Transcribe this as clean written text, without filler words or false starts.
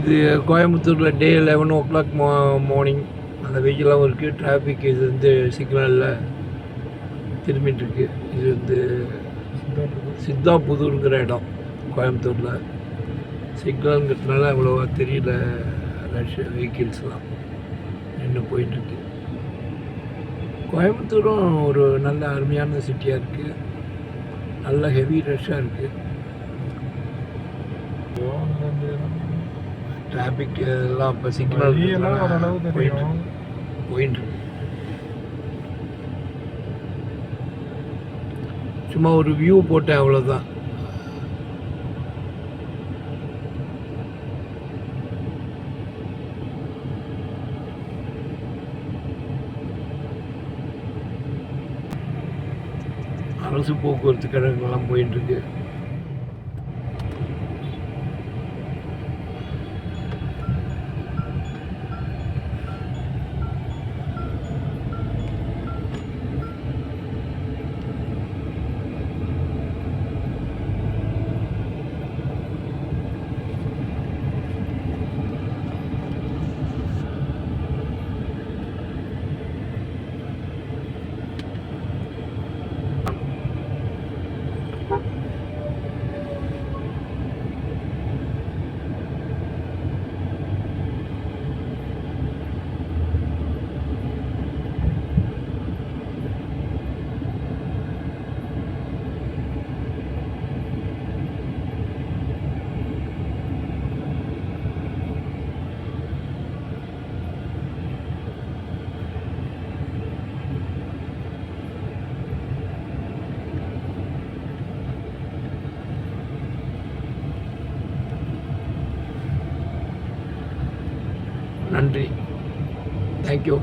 இது கோயம்புத்தூரில் டே 11 மார்னிங் அந்த வெஹிக்கிளாகவும் இருக்குது. டிராஃபிக் இது வந்து சிக்னலில் திரும்பிட்டுருக்கு. இது வந்து சித்தாபுதூருங்கிற இடம் கோயம்புத்தூரில். சிக்னலுங்கிறதுனால அவ்வளோவா தெரியல, ரஷ் வெஹிக்கிள்ஸ்லாம் நின்று போயிட்டுருக்கு. கோயம்புத்தூரும் ஒரு நல்ல அருமையான சிட்டியாக இருக்குது. நல்ல ஹெவி ரஷ்ஷாக இருக்குது. டிராஃபிக் எல்லாம் இப்போ சிக்னல் போயிட்டு சும்மா ஒரு வியூ போட்டேன், அவ்வளோதான். அரசு போக்குவரத்து கழகங்கள்லாம் போயிட்டுருக்கு. நன்றி, தேங்க்யூ.